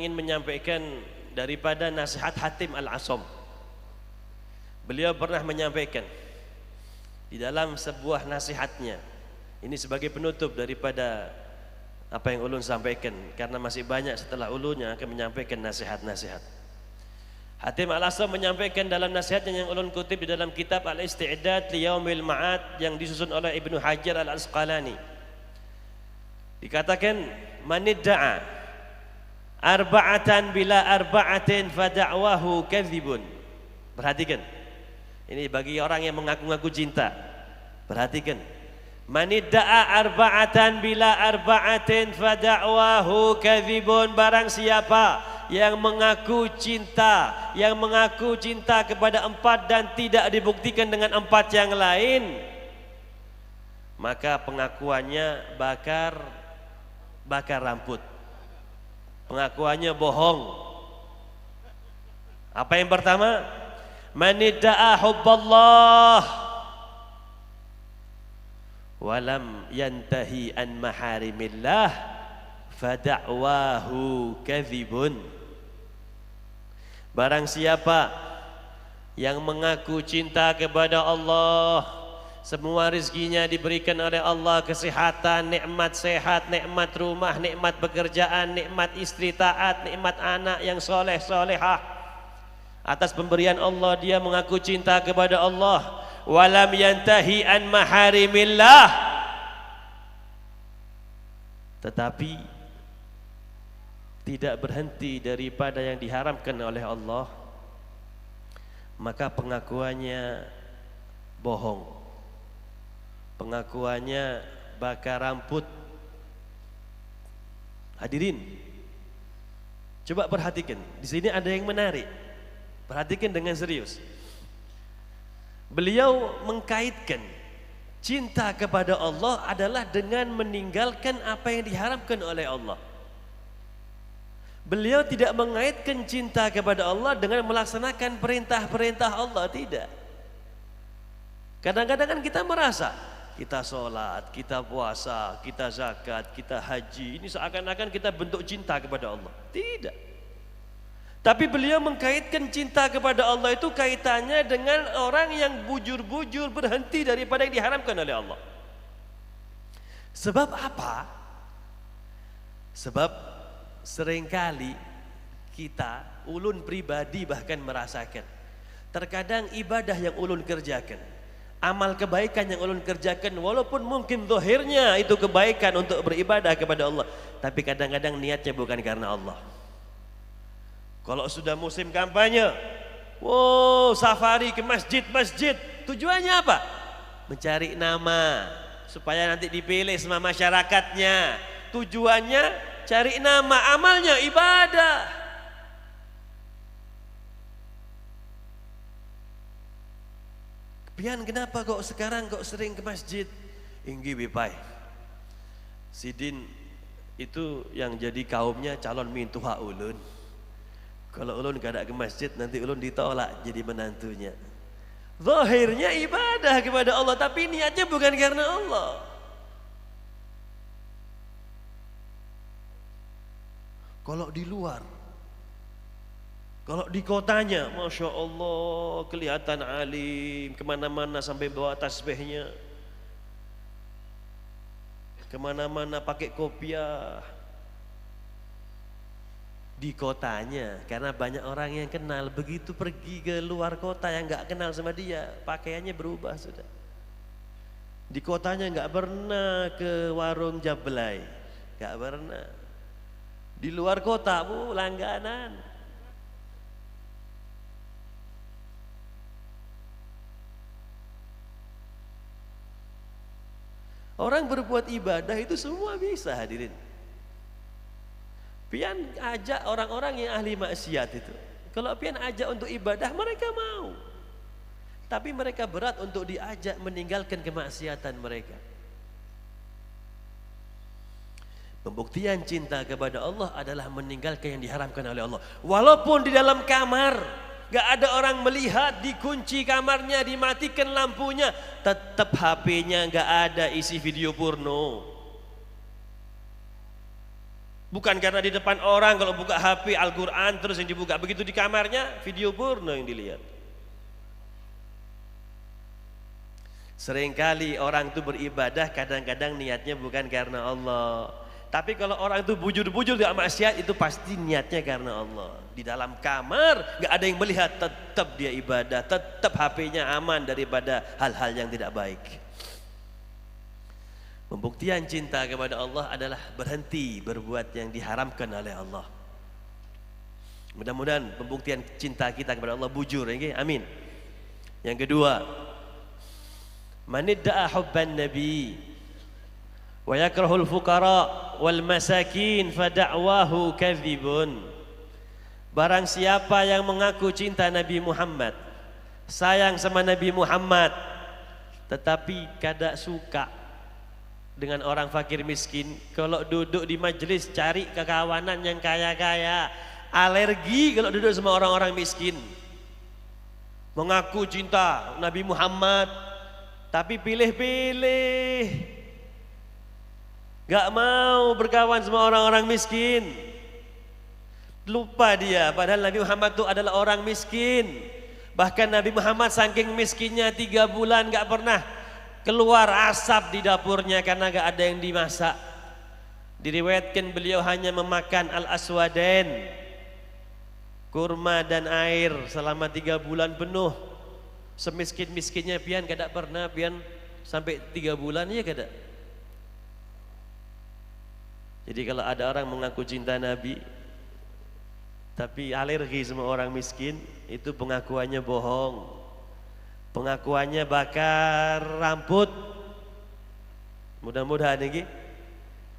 ingin menyampaikan daripada nasihat Hatim Al-Asam. Beliau pernah menyampaikan di dalam sebuah nasihatnya. Ini sebagai penutup daripada apa yang ulun sampaikan, karena masih banyak setelah ulun yang akan menyampaikan nasihat-nasihat. Hatim Al-Asam menyampaikan dalam nasihatnya yang ulun kutip di dalam kitab Al-Isti'dad li Yaumil Ma'ad yang disusun oleh Ibnu Hajar Al-Asqalani. Dikatakan, manidda'a arba'atan bila arba'atin fada'wahu kadhibun. Perhatikan, ini bagi orang yang mengaku-ngaku cinta. Perhatikan, manidda'a arba'atan bila arba'atin fada'wahu kadhibun. Barang siapa yang mengaku cinta, kepada 4 dan tidak dibuktikan dengan 4 yang lain, maka pengakuannya bakar rambut, pengakuannya bohong. Apa yang pertama? Manidda'a hubballah walam yantahi an maharimillah fada'wahu kadhibun. Barang siapa yang mengaku cinta kepada Allah, semua rezekinya diberikan oleh Allah, kesehatan, nikmat sehat, nikmat rumah, nikmat pekerjaan, nikmat istri taat, nikmat anak yang soleh solehah, atas pemberian Allah dia mengaku cinta kepada Allah. Walam yantahi an maharimillah, tetapi tidak berhenti daripada yang diharamkan oleh Allah, maka pengakuannya bohong, pengakuannya bakar rambut. Hadirin, coba perhatikan, di sini ada yang menarik. Perhatikan dengan serius. Beliau mengkaitkan cinta kepada Allah adalah dengan meninggalkan apa yang diharamkan oleh Allah. Beliau tidak mengaitkan cinta kepada Allah dengan melaksanakan perintah-perintah Allah, tidak. Kadang-kadang kan kita merasa kita sholat, kita puasa, kita zakat, kita haji, ini seakan-akan kita bentuk cinta kepada Allah. Tidak. Tapi beliau mengkaitkan cinta kepada Allah itu kaitannya dengan orang yang bujur-bujur berhenti daripada yang diharamkan oleh Allah. Sebab apa? Sebab seringkali kita, ulun pribadi bahkan merasakan, terkadang ibadah yang ulun kerjakan, amal kebaikan yang ulun kerjakan, walaupun mungkin zahirnya itu kebaikan untuk beribadah kepada Allah, tapi kadang-kadang niatnya bukan karena Allah. Kalau sudah musim kampanye, safari ke masjid-masjid, tujuannya apa? Mencari nama supaya nanti dipilih sama masyarakatnya. Tujuannya cari nama, amalnya ibadah. Pian kenapa kok sekarang kok sering ke masjid? Inggi bipai. Sidin itu yang jadi kaumnya calon mintuha ulun. Kalau ulun gak ada ke masjid, nanti ulun ditolak jadi menantunya. Zahirnya ibadah kepada Allah, tapi niatnya bukan karena Allah. Kalau di luar, kalau di kotanya, Masya Allah kelihatan alim, kemana-mana sampai bawa tasbihnya, kemana-mana pakai kopiah. Di kotanya, karena banyak orang yang kenal, begitu pergi ke luar kota yang gak kenal sama dia, pakaiannya berubah sudah. Di kotanya gak pernah ke warung jablay, gak pernah. Di luar kota, langganan. Orang berbuat ibadah itu semua bisa, hadirin. Pian ajak orang-orang yang ahli maksiat itu, kalau pian ajak untuk ibadah, mereka mau. Tapi mereka berat untuk diajak meninggalkan kemaksiatan mereka. Pembuktian cinta kepada Allah adalah meninggalkan yang diharamkan oleh Allah. Walaupun di dalam kamar gak ada orang melihat, dikunci kamarnya, dimatikan lampunya, tetap HP-nya gak ada isi video porno. Bukan karena di depan orang kalau buka HP Al-Quran terus yang dibuka, begitu di kamarnya video porno yang dilihat. Seringkali orang itu beribadah kadang-kadang niatnya bukan karena Allah. Tapi kalau orang itu bujur-bujur gak maksiat, itu pasti niatnya karena Allah. Di dalam kamar gak ada yang melihat, tetap dia ibadah, tetap HP-nya aman daripada hal-hal yang tidak baik. Pembuktian cinta kepada Allah adalah berhenti berbuat yang diharamkan oleh Allah. Mudah-mudahan pembuktian cinta kita kepada Allah bujur, okay? Amin. Yang kedua, man idda'a hubban nabi wa yakrahul fuqara wal masakin fa da'wahu kadhibun. Barang siapa yang mengaku cinta Nabi Muhammad, sayang sama Nabi Muhammad, tetapi kada suka dengan orang fakir miskin, kalau duduk di majelis cari kekawanan yang kaya-kaya, alergi kalau duduk sama orang-orang miskin. Mengaku cinta Nabi Muhammad tapi pilih-pilih, gak mau berkawan sama orang-orang miskin. Lupa dia padahal Nabi Muhammad itu adalah orang miskin. Bahkan Nabi Muhammad saking miskinnya 3 bulan gak pernah keluar asap di dapurnya karena gak ada yang dimasak. Diriwayatkan beliau hanya memakan al-aswadain, kurma dan air selama 3 bulan penuh. Semiskin-miskinnya pian kada pernah pian sampai 3 bulan ya kada. Jadi kalau ada orang mengaku cinta Nabi tapi alergi sama orang miskin, itu pengakuannya bohong. Pengakuannya bakar rambut. Mudah-mudahan ini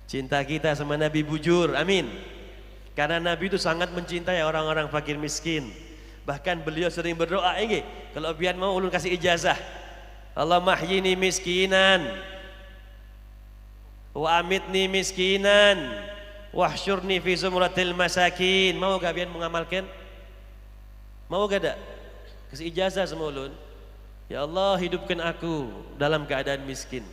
cinta kita sama Nabi bujur, amin. Karena Nabi itu sangat mencintai orang-orang fakir miskin. Bahkan beliau sering berdoa ini, kalau biar mau ulun kasih ijazah, Allah mahyini miskinan wa amitni miskinan wahsyurni fi zumratil masakin. Mau gak biar mengamalkan? Mau gak ada? Kasih ijazah sama ulun. Ya Allah, hidupkan aku dalam keadaan miskin,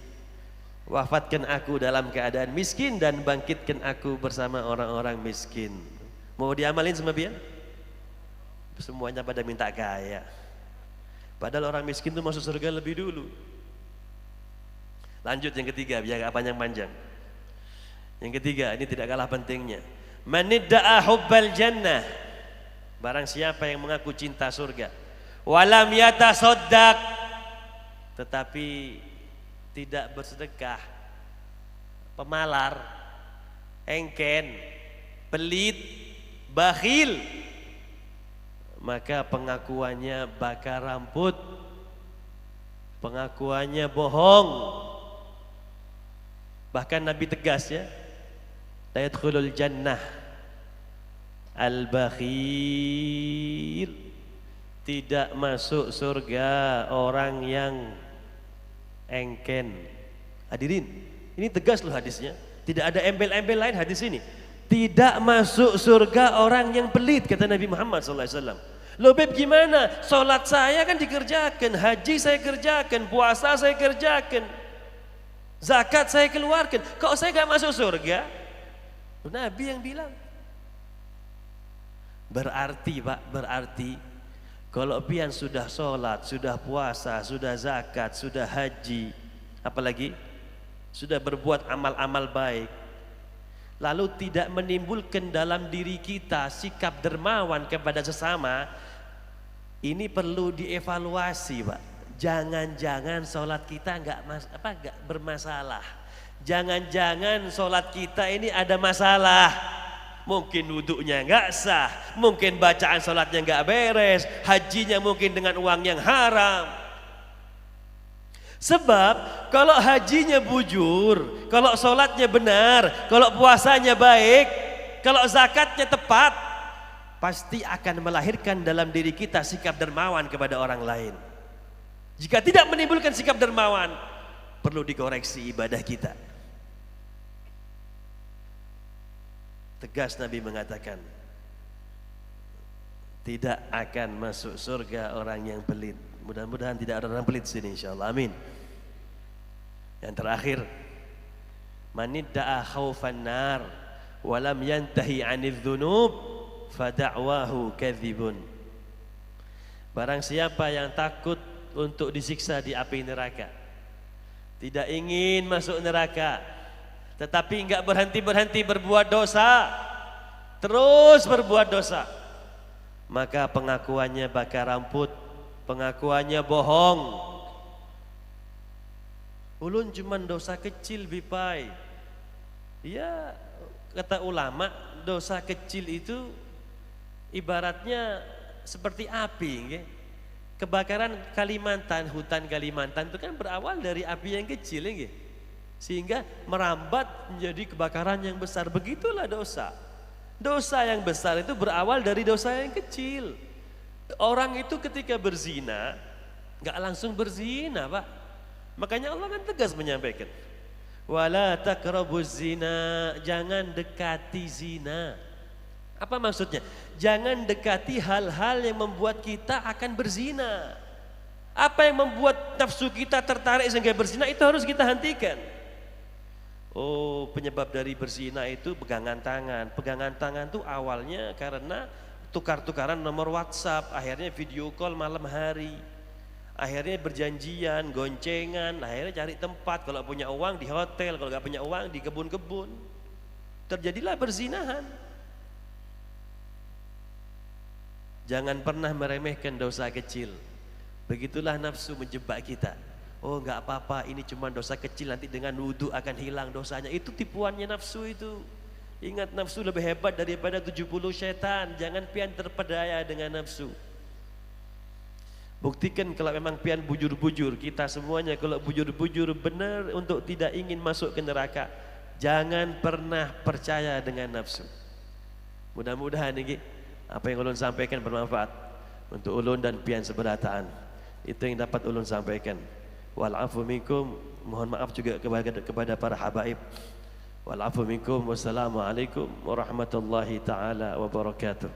wafatkan aku dalam keadaan miskin, dan bangkitkan aku bersama orang-orang miskin. Mau diamalin sama dia? Semuanya pada minta kaya, padahal orang miskin itu masuk surga lebih dulu. Lanjut yang ketiga, biar gak panjang-panjang. Yang ketiga, ini tidak kalah pentingnya. Man idda'a hubbal jannah, barang siapa yang mengaku cinta surga, walam yatasaddaq, tetapi tidak bersedekah, pemalar, engken, pelit, bakhil, maka pengakuannya bakar rambut, pengakuannya bohong. Bahkan Nabi tegas ya, la yadkhulul jannah al-bakhil, tidak masuk surga orang yang engken. Hadirin, ini tegas loh hadisnya, tidak ada embel-embel lain hadis ini. Tidak masuk surga orang yang pelit, kata Nabi Muhammad SAW. Loh Beb, gimana? Sholat saya kan dikerjakan, haji saya kerjakan, puasa saya kerjakan, zakat saya keluarkan, kok saya gak masuk surga? Nabi yang bilang. Berarti Pak, berarti kalau pian sudah sholat, sudah puasa, sudah zakat, sudah haji, apalagi sudah berbuat amal-amal baik, lalu tidak menimbulkan dalam diri kita sikap dermawan kepada sesama, ini perlu dievaluasi Pak. Jangan-jangan sholat kita nggak bermasalah. Jangan-jangan sholat kita ini ada masalah. Mungkin wuduknya nggak sah, mungkin bacaan sholatnya nggak beres, hajinya mungkin dengan uang yang haram. Sebab kalau hajinya bujur, kalau sholatnya benar, kalau puasanya baik, kalau zakatnya tepat, pasti akan melahirkan dalam diri kita sikap dermawan kepada orang lain. Jika tidak menimbulkan sikap dermawan, perlu dikoreksi ibadah kita. Tegas Nabi mengatakan, tidak akan masuk surga orang yang pelit. Mudah-mudahan tidak ada orang pelit sini insyaallah, amin. Yang terakhir, man idda'a khaufan nar walam yantahi 'anil dzunub fada'wahu kadzibun. Barang siapa yang takut untuk disiksa di api neraka, tidak ingin masuk neraka, tetapi enggak berhenti-berhenti berbuat dosa, terus berbuat dosa, maka pengakuannya bakar ramput, pengakuannya bohong. Ulun cuman dosa kecil bipai. Ya, kata ulama, dosa kecil itu ibaratnya seperti api, nggih. Kebakaran Kalimantan, hutan Kalimantan itu kan berawal dari api yang kecil, nggih. Sehingga merambat menjadi kebakaran yang besar. Begitulah dosa. Dosa yang besar itu berawal dari dosa yang kecil. Orang itu ketika berzina nggak langsung berzina, Pak. Makanya Allah kan tegas menyampaikan, wala taqrabuz zina, jangan dekati zina. Apa maksudnya? Jangan dekati hal-hal yang membuat kita akan berzina. Apa yang membuat nafsu kita tertarik sehingga berzina, itu harus kita hentikan. Oh, penyebab dari berzina itu pegangan tangan. Pegangan tangan itu awalnya karena tukar-tukaran nomor WhatsApp, akhirnya video call malam hari, akhirnya berjanjian, goncengan, akhirnya cari tempat, kalau punya uang di hotel, kalau nggak punya uang di kebun-kebun. Terjadilah berzinahan. Jangan pernah meremehkan dosa kecil. Begitulah nafsu menjebak kita. Oh, nggak apa-apa, ini cuma dosa kecil, nanti dengan wudhu akan hilang dosanya. Itu tipuannya nafsu itu. Ingat, nafsu lebih hebat daripada 70 setan. Jangan pian terpedaya dengan nafsu. Buktikan kalau memang pian bujur-bujur. Kita semuanya kalau bujur-bujur benar untuk tidak ingin masuk ke neraka, jangan pernah percaya dengan nafsu. Mudah-mudahan ini apa yang ulun sampaikan bermanfaat untuk ulun dan pian seberataan. Itu yang dapat ulun sampaikan. Wal afu minkum, mohon maaf juga kepada para habaib. Wal afu minkum, wassalamualaikum warahmatullahi taala wabarakatuh.